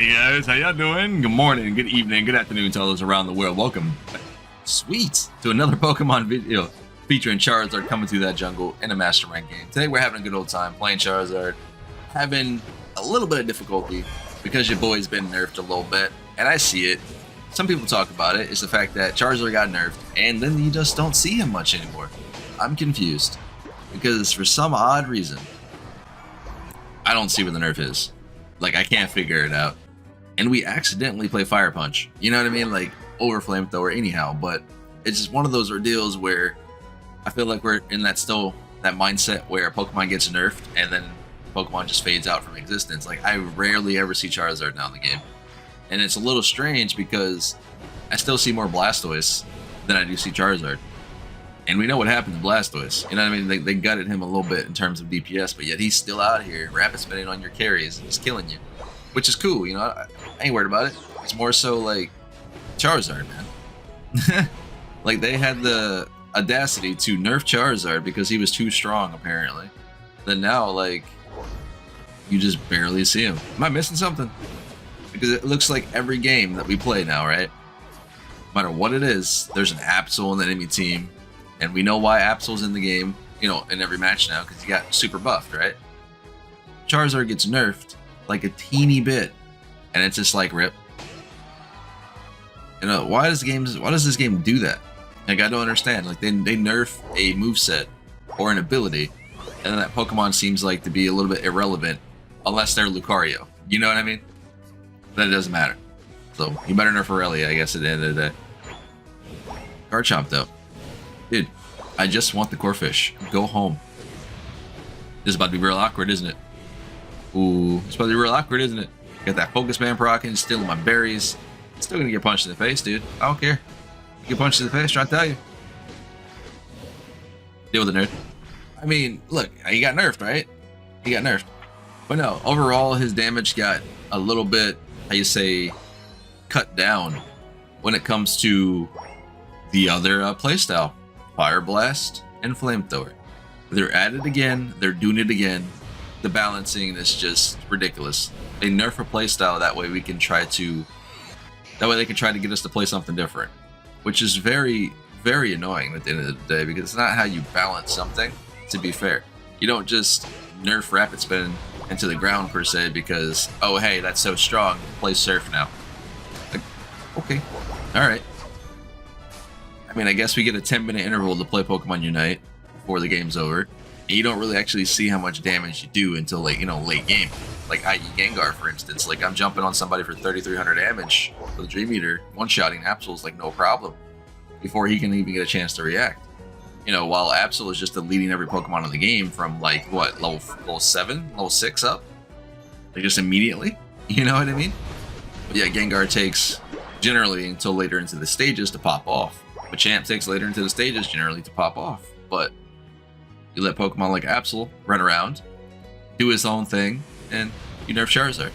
Hey guys, how y'all doing? Good morning, good evening, good afternoon to all those around the world. Welcome, sweet, to another Pokemon video featuring Charizard coming through that jungle in a Master Rank game. Today we're having a good old time playing Charizard, having a little bit of difficulty because your boy's been nerfed a little bit, and I see it. Some people talk about it. It's the fact that Charizard got nerfed, and then you just don't see him much anymore. I'm confused because for some odd reason, I don't see where the nerf is. Like, I can't figure it out. And we accidentally play Fire Punch. You know what I mean? Like, over Flamethrower anyhow. But it's just one of those ordeals where I feel like we're in that mindset where Pokemon gets nerfed and then Pokemon just fades out from existence. Like, I rarely ever see Charizard now in the game. And it's a little strange because I still see more Blastoise than I do see Charizard. And we know what happened to Blastoise. You know what I mean? They gutted him a little bit in terms of DPS, but yet he's still out here rapid spinning on your carries and just killing you. Which is cool, you know? I ain't worried about it. It's more so like Charizard, man. Like, they had the audacity to nerf Charizard because he was too strong, apparently. Then now, like, you just barely see him. Am I missing something? Because it looks like every game that we play now, right? No matter what it is, there's an Absol in the enemy team. And we know why Absol's in the game, you know, in every match now, because he got super buffed, right? Charizard gets nerfed like a teeny bit, and it's just like rip. You know, why does this game do that? Like, I don't understand. Like, they nerf a moveset or an ability, and then that Pokemon seems like to be a little bit irrelevant unless they're Lucario. You know what I mean? But it doesn't matter. So you better nerf Aurelia, I guess, at the end of the day. Garchomp though. Dude, I just want the Corphish. Go home. This is about to be real awkward, isn't it? Ooh, it's about to be real awkward, isn't it? Got that Focus Man proccing, stealing my berries. Still gonna get punched in the face, dude. I don't care. Get punched in the face, trying to tell you. Deal with it, nerd. I mean, look, he got nerfed, right? He got nerfed. But no, overall, his damage got a little bit, how you say, cut down when it comes to the other playstyle. Fire Blast and Flamethrower. They're at it again. They're doing it again. The balancing is just ridiculous. They nerf a playstyle that way we can try to. That way they can try to get us to play something different, which is very, very annoying at the end of the day because it's not how you balance something. To be fair, you don't just nerf rapid spin into the ground per se because, oh hey, that's so strong. Play Surf now. Like, okay, all right. I mean, I guess we get a 10-minute interval to play Pokemon Unite before the game's over. And you don't really actually see how much damage you do until, like, you know, late game. Like i.e. Gengar, for instance. Like, I'm jumping on somebody for 3,300 damage with a Dream Eater. One-shotting Absol's like no problem before he can even get a chance to react. You know, while Absol is just deleting every Pokemon in the game from, like, what, level 7, level 6 up? Like, just immediately? You know what I mean? But yeah, Gengar takes generally until later into the stages to pop off. But Champ takes later into the stages generally to pop off. But you let Pokemon like Absol run around, do his own thing, and you nerf Charizard.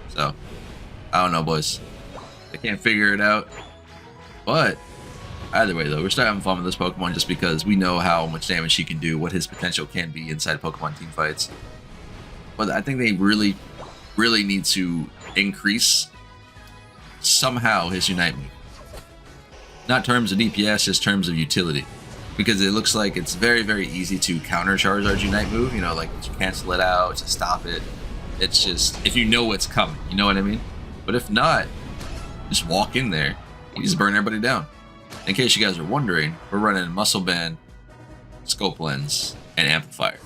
So, I don't know, boys. I can't figure it out. But either way, though, we're still having fun with this Pokemon just because we know how much damage he can do, what his potential can be inside Pokemon team fights. But I think they really, really need to increase somehow his Unite move. Not terms of DPS, just terms of utility. Because it looks like it's very, very easy to counter Charizard's Unite move. You know, like, to cancel it out, to stop it. It's just, if you know what's coming, you know what I mean? But if not, just walk in there. You just burn everybody down. In case you guys are wondering, we're running Muscle Band, Scope Lens, and Amplifier.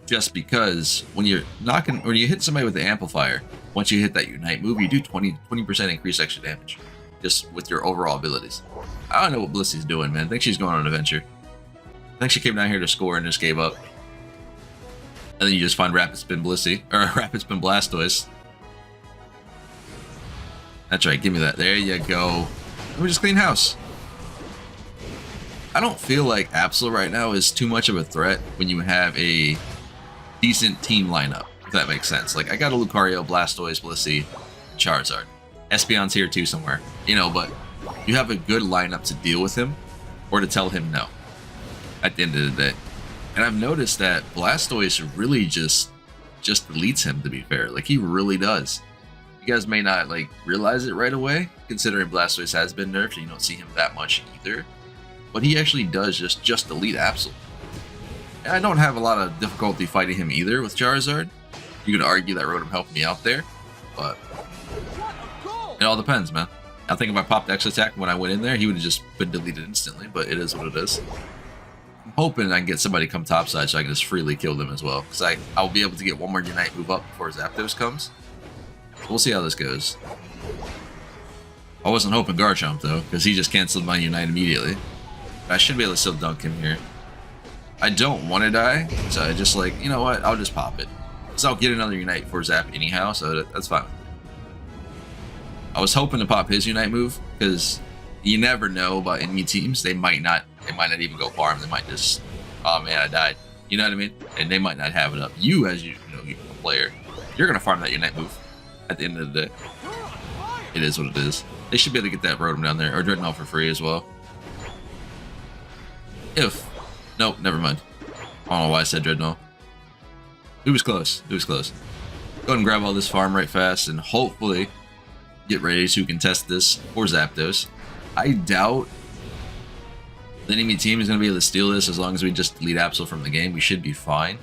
Just because when you hit somebody with the Amplifier, once you hit that Unite move, you do 20% increased extra damage. Just with your overall abilities. I don't know what Blissy's doing, man. I think she's going on an adventure. I think she came down here to score and just gave up. And then you just find Rapid Spin Blissey, or Rapid Spin Blastoise. That's right, give me that. There you go. Let me just clean house. I don't feel like Absol right now is too much of a threat when you have a decent team lineup, if that makes sense. Like, I got a Lucario, Blastoise, Blissey, Charizard. Espeon's here too somewhere, you know, but you have a good lineup to deal with him or to tell him no at the end of the day. And I've noticed that Blastoise really just just deletes him, to be fair. Like, he really does. You guys may not, like, realize it right away, considering Blastoise has been nerfed and you don't see him that much either. But he actually does just delete Absol. And I don't have a lot of difficulty fighting him either with Charizard. You could argue that Rotom helped me out there, but it all depends, man. I think if I popped X attack when I went in there, he would have just been deleted instantly, but it is what it is. I'm hoping I can get somebody to come topside so I can just freely kill them as well, because I'll be able to get one more Unite move up before Zapdos comes. We'll see how this goes. I wasn't hoping Garchomp though, because he just canceled my Unite immediately. I should be able to still dunk him here. I don't want to die, so I just like, you know what, I'll just pop it. Because I'll get another Unite for Zap anyhow, so that's fine. I was hoping to pop his Unite move, because you never know about enemy teams. They might not even go farm. They might just, oh man, I died. You know what I mean? And they might not have it up. You, as you know, you're a player, you're going to farm that Unite move at the end of the day. It is what it is. They should be able to get that Rotom down there, or Dreadnought for free as well. Nope, never mind. I don't know why I said Dreadnought. It was close. It was close. Go ahead and grab all this farm right fast and hopefully get ready to contest this for Zapdos. I doubt the enemy team is going to be able to steal this as long as we just delete Absol from the game. We should be fine.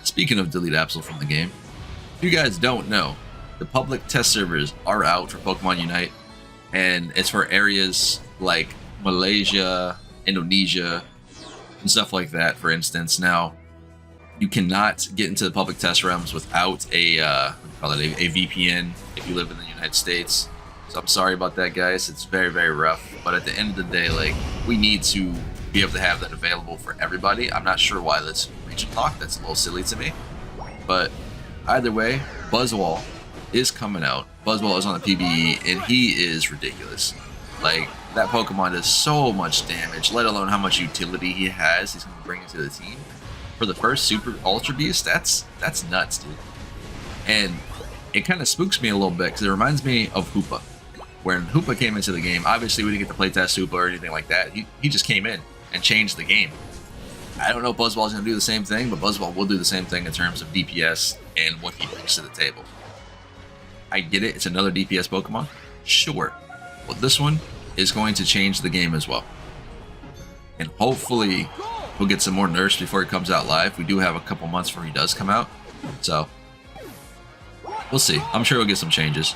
Speaking of delete Absol from the game, if you guys don't know, the public test servers are out for Pokemon Unite, and it's for areas like Malaysia, Indonesia, and stuff like that, for instance. Now, you cannot get into the public test realms without a VPN if you live in the United States. So I'm sorry about that, guys. It's very, very rough. But at the end of the day, like, we need to be able to have that available for everybody. I'm not sure why that's region locked. That's a little silly to me. But either way, Buzzwole is coming out. Buzzwole is on the PBE, and he is ridiculous. Like, that Pokemon does so much damage, let alone how much utility he has. He's going to bring into the team. For the first Super Ultra Beast, that's nuts, dude. And it kind of spooks me a little bit, because it reminds me of Hoopa. When Hoopa came into the game, obviously we didn't get to playtest Hoopa or anything like that. He just came in and changed the game. I don't know if Buzzwole is going to do the same thing, but Buzzwole will do the same thing in terms of DPS and what he brings to the table. I get it, it's another DPS Pokemon, sure. But this one is going to change the game as well. And hopefully we'll get some more nerfs before it comes out live. We do have a couple months before he does come out. So, we'll see. I'm sure we'll get some changes.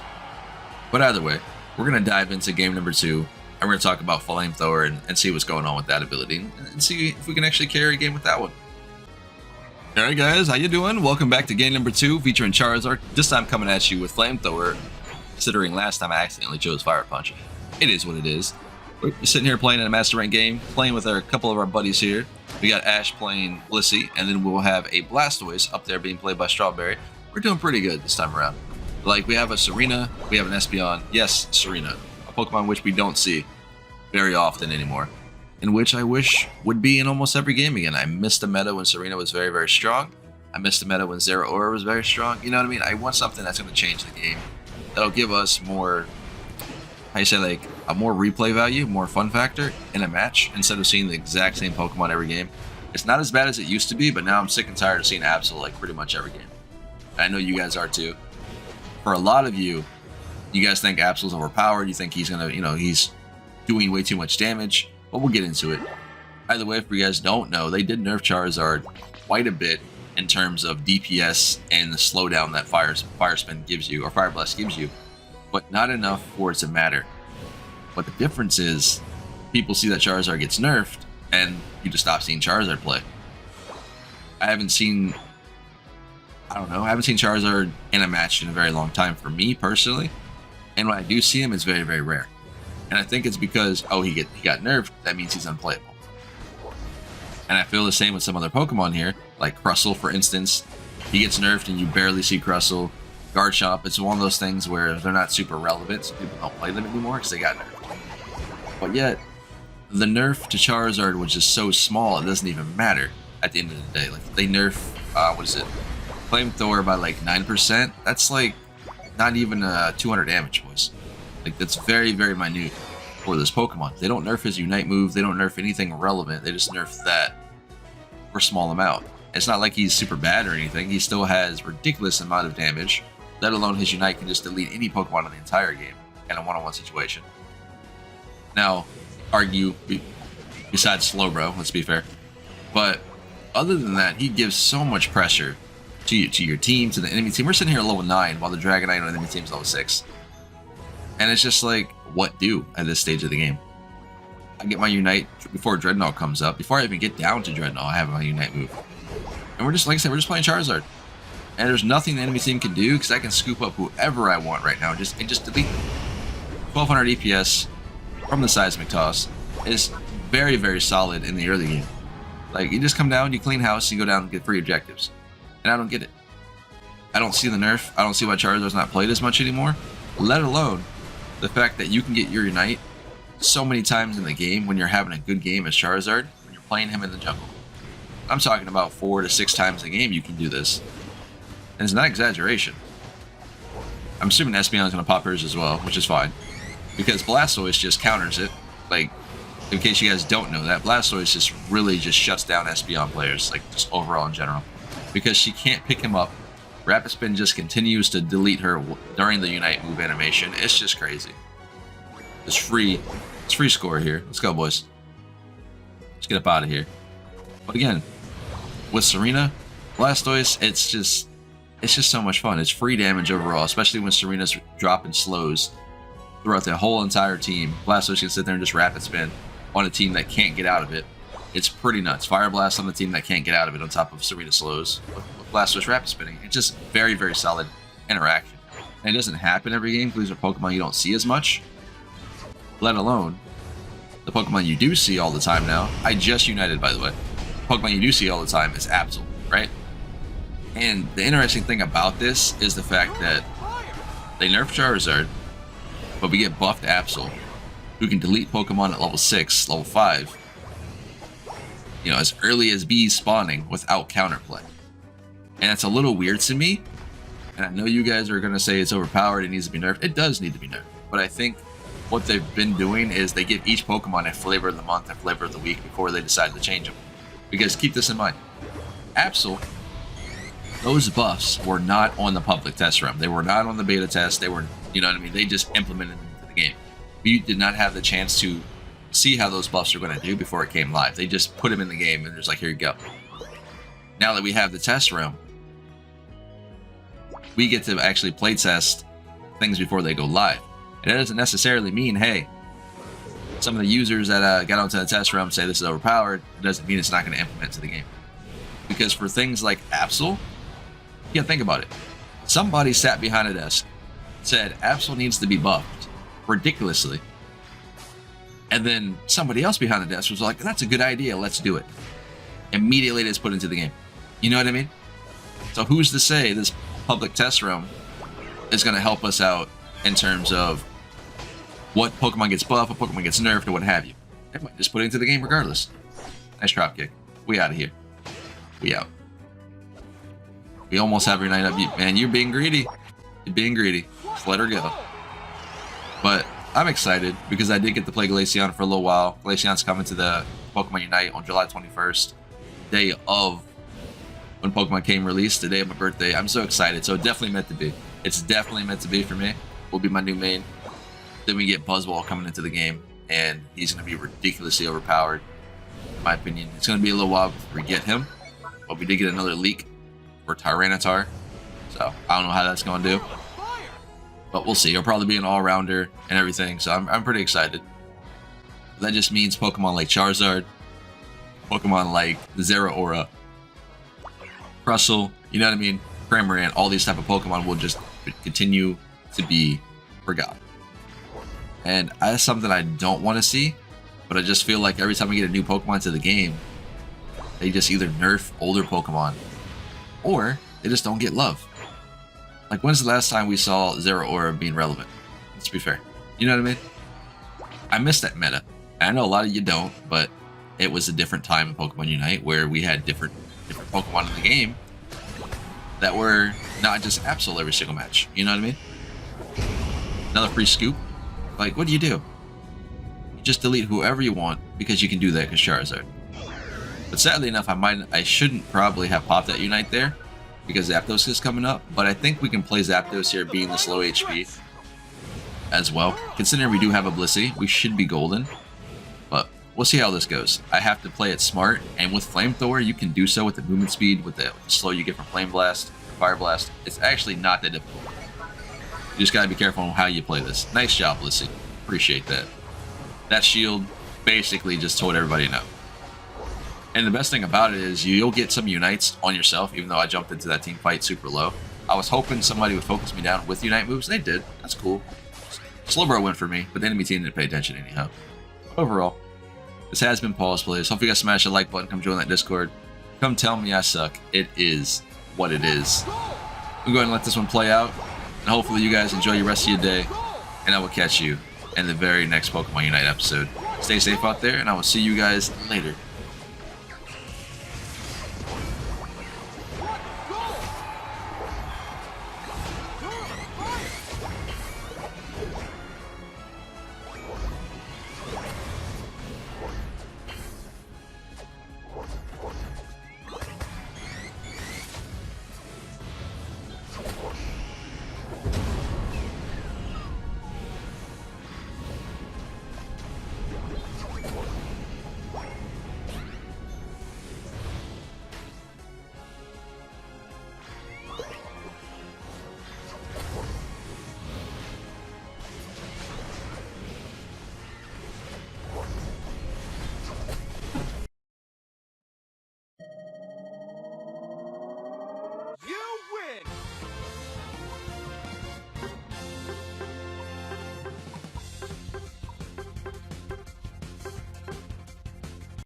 But either way, we're going to dive into game number 2. And we're going to talk about Flamethrower and see what's going on with that ability. And see if we can actually carry a game with that one. Alright guys, how you doing? Welcome back to game number 2 featuring Charizard. This time coming at you with Flamethrower, considering last time I accidentally chose Fire Punch. It is what it is. We're sitting here playing in a Master Rank game, playing with a couple of our buddies here. We got Ash playing Blissey, and then we'll have a Blastoise up there being played by Strawberry. We're doing pretty good this time around. Like, we have a Serena, we have an Espeon. Yes, Serena, a Pokemon which we don't see very often anymore, and which I wish would be in almost every game again. I missed the meta when Serena was very, very strong. I missed the meta when Zeraora was very strong. You know what I mean? I want something that's going to change the game. That'll give us more, how you say, like, a more replay value, more fun factor in a match, instead of seeing the exact same Pokemon every game. It's not as bad as it used to be, but now I'm sick and tired of seeing Absol like pretty much every game. I know you guys are too. For a lot of you, you guys think Absol's overpowered. You think he's going to, you know, he's doing way too much damage. But we'll get into it. Either way, if you guys don't know, they did nerf Charizard quite a bit in terms of DPS and the slowdown that Fire Spin gives you, or Fire Blast gives you, but not enough for it to matter. But the difference is, people see that Charizard gets nerfed, and you just stop seeing Charizard play. I haven't seen Charizard in a match in a very long time for me personally, and when I do see him, it's very, very rare. And I think it's because, oh, he got nerfed, that means he's unplayable. And I feel the same with some other Pokemon here, like Crustle, for instance. He gets nerfed and you barely see Crustle. Garchomp, it's one of those things where they're not super relevant, so people don't play them anymore because they got nerfed. But yet, the nerf to Charizard was just so small, it doesn't even matter at the end of the day. Like, they nerf, Flamethrower by like 9%. That's like not even 200 damage, boys. Like, that's very, very minute for this Pokemon. They don't nerf his Unite move. They don't nerf anything relevant. They just nerf that for a small amount. It's not like he's super bad or anything. He still has ridiculous amount of damage, let alone his Unite can just delete any Pokemon in the entire game in a one-on-one situation. Now, argue besides Slowbro, let's be fair. But other than that, he gives so much pressure to your team, to the enemy team. We're sitting here at level 9 while the Dragonite on the enemy team is level 6. And it's just like, what do at this stage of the game? I get my Unite before Dreadnought comes up. Before I even get down to Dreadnought, I have my Unite move. And we're just, like I said, we're just playing Charizard. And there's nothing the enemy team can do because I can scoop up whoever I want right now and just delete them. 1200 EPS from the Seismic Toss is very, very solid in the early game. Like, you just come down, you clean house, you go down and get free objectives. And I don't get it. I don't see the nerf. I don't see why Charizard's not played as much anymore. Let alone the fact that you can get your Unite so many times in the game when you're having a good game as Charizard, when you're playing him in the jungle. I'm talking about 4 to 6 times a game you can do this. And it's not exaggeration. I'm assuming Espeon's going to pop hers as well, which is fine. Because Blastoise just counters it. Like, in case you guys don't know that, Blastoise just really just shuts down Espeon players, like just overall in general. Because she can't pick him up. Rapid Spin just continues to delete her during the Unite move animation. It's just crazy. It's free score here. Let's go, boys. Let's get up out of here. But again, with Serena, Blastoise, it's just so much fun. It's free damage overall, especially when Serena's dropping slows throughout the whole entire team. Blastoise can sit there and just Rapid Spin on a team that can't get out of it. It's pretty nuts. Fire Blast on the team that can't get out of it on top of Serena slows. With Blastoise Rapid Spinning, it's just very, very solid interaction. And it doesn't happen every game because these are Pokemon you don't see as much. Let alone the Pokemon you do see all the time now. I just United, by the way. Pokemon you do see all the time is Absol, right? And the interesting thing about this is the fact that they nerf Charizard, but we get buffed Absol, who can delete Pokemon at level 6, level 5, you know, as early as bees spawning without counterplay. And that's a little weird to me. And I know you guys are going to say it's overpowered, it needs to be nerfed. It does need to be nerfed. But I think what they've been doing is they give each Pokemon a flavor of the month, a flavor of the week before they decide to change them. Because keep this in mind. Absol, those buffs were not on the public test run. They were not on the beta test. They were, you know what I mean? They just implemented them into the game. You did not have the chance to see how those buffs are going to do before it came live. They just put them in the game and just like, here you go. Now that we have the test realm, we get to actually play test things before they go live. And that doesn't necessarily mean, hey, some of the users that got onto the test realm say this is overpowered. It doesn't mean it's not going to implement to the game. Because for things like Absol, yeah, think about it. Somebody sat behind a desk, said Absol needs to be buffed ridiculously. And then somebody else behind the desk was like, that's a good idea, let's do it. Immediately it's put into the game. You know what I mean? So who's to say this public test realm is going to help us out in terms of what Pokemon gets buffed, what Pokemon gets nerfed, or what have you. They might just put it into the game regardless. Nice drop kick. We out of here. We out. We almost have your night up. Man, you're being greedy. You're being greedy. Just let her go. But I'm excited because I did get to play Glaceon for a little while. Glaceon's coming to the Pokemon Unite on July 21st, day of when Pokemon came released, the day of my birthday. I'm so excited. So definitely meant to be. It's definitely meant to be for me. Will be my new main. Then we get Buzzwole coming into the game, and he's going to be ridiculously overpowered, in my opinion. It's going to be a little while before we get him, but we did get another leak for Tyranitar, so I don't know how that's going to do, but we'll see. He'll probably be an all-rounder and everything, so I'm pretty excited. That just means Pokemon like Charizard, Pokemon like Zeraora, Prussel, you know what I mean, Cramorant, all these type of Pokemon will just continue to be forgotten. And that's something I don't want to see, but I just feel like every time we get a new Pokemon to the game, they just either nerf older Pokemon, or they just don't get love. Like, when's the last time we saw Zeraora being relevant? Let's be fair. You know what I mean? I miss that meta. And I know a lot of you don't, but it was a different time in Pokemon Unite where we had different Pokemon in the game that were not just Absol every single match. You know what I mean? Another free scoop. Like, what do? You just delete whoever you want because you can do that because Charizard. But sadly enough, I shouldn't probably have popped that Unite there because Zapdos is coming up. But I think we can play Zapdos here being this low HP as well. Considering we do have a Blissey, we should be golden. But we'll see how this goes. I have to play it smart, and with Flamethrower, you can do so with the movement speed, with the slow you get from Flame Blast, Fire Blast. It's actually not that difficult. You just gotta be careful on how you play this. Nice job, Blissey. Appreciate that. That shield basically just told everybody no. And the best thing about it is you'll get some Unites on yourself, even though I jumped into that team fight super low. I was hoping somebody would focus me down with Unite moves. They did. That's cool. Slowbro went for me, but the enemy team didn't pay attention anyhow. Overall, this has been Pawse Plays. Hope you guys smash the like button. Come join that Discord. Come tell me I suck. It is what it is. I'm going to let this one play out, and hopefully you guys enjoy the rest of your day, and I will catch you in the very next Pokemon Unite episode. Stay safe out there, and I will see you guys later.